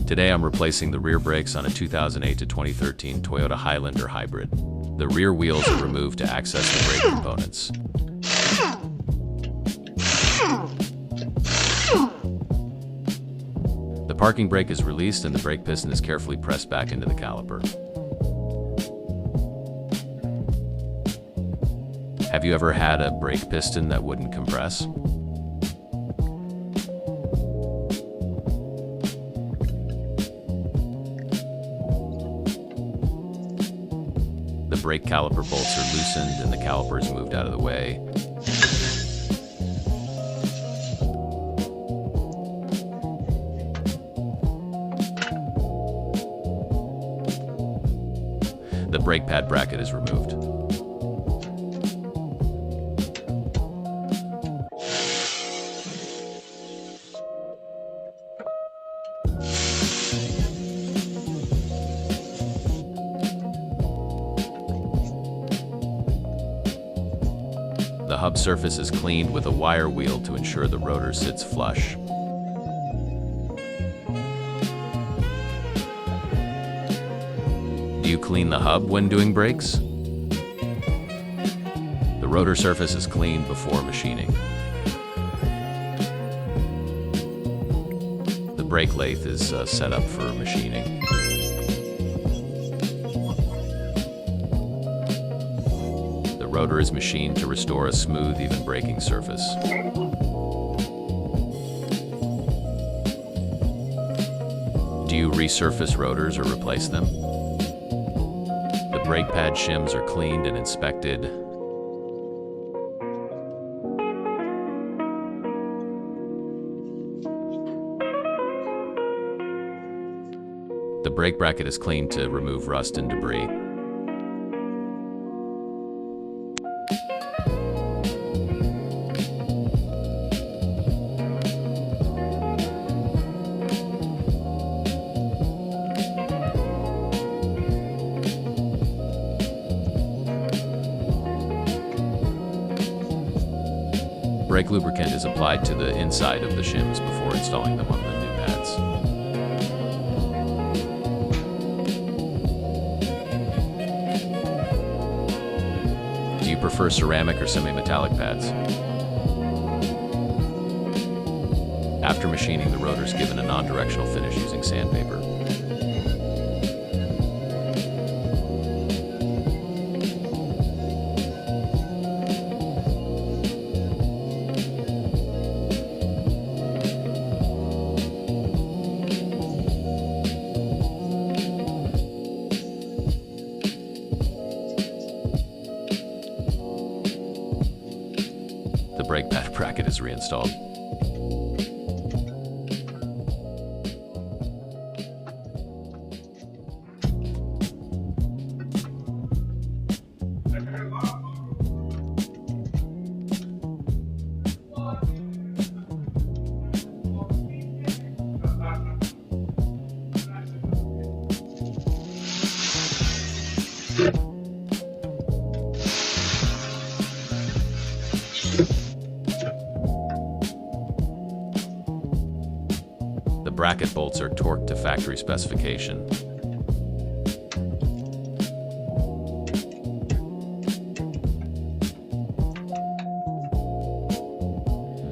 Today I'm replacing the rear brakes on a 2008 to 2013 Toyota Highlander Hybrid. The rear wheels are removed to access the brake components. The parking brake is released and the brake piston is carefully pressed back into the caliper. Have you ever had a brake piston that wouldn't compress? The brake caliper bolts are loosened and the caliper is moved out of the way. The brake pad bracket is removed. The hub surface is cleaned with a wire wheel to ensure the rotor sits flush. Do you clean the hub when doing brakes? The rotor surface is cleaned before machining. The brake lathe is set up for machining. The rotor is machined to restore a smooth, even braking surface. Do you resurface rotors or replace them? The brake pad shims are cleaned and inspected. The brake bracket is cleaned to remove rust and debris. Brake lubricant is applied to the inside of the shims before installing them on the new pads. Do you prefer ceramic or semi-metallic pads? After machining, the rotor is given a non-directional finish using sandpaper. The brake pad bracket is reinstalled. The bracket bolts are torqued to factory specification.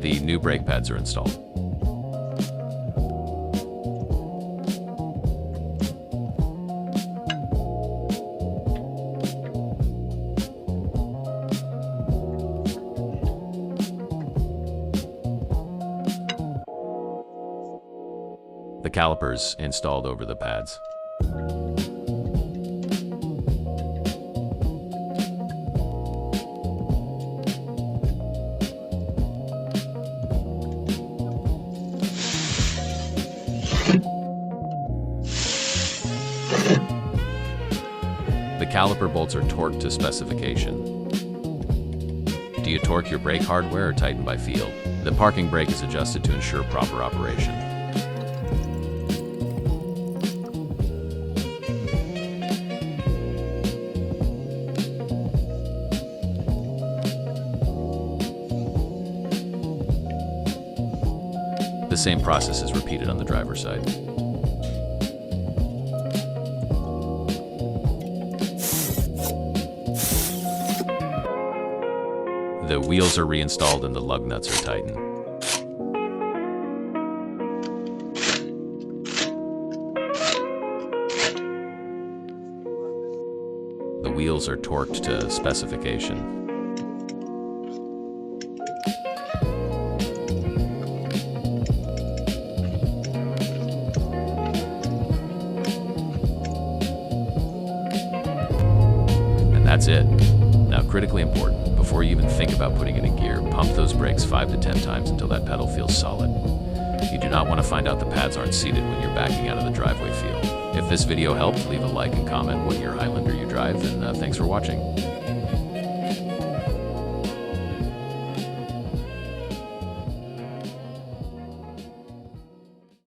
The new brake pads are installed. The calipers installed over the pads. The caliper bolts are torqued to specification. Do you torque your brake hardware or tighten by feel? The parking brake is adjusted to ensure proper operation. The same process is repeated on the driver's side. The wheels are reinstalled and the lug nuts are tightened. The wheels are torqued to specification. And that's it. Now, critically important, before you even think about putting it in gear, pump those brakes 5 to 10 times until that pedal feels solid. You do not want to find out the pads aren't seated when you're backing out of the driveway field. If this video helped, leave a like and comment what year Highlander you drive, and thanks for watching.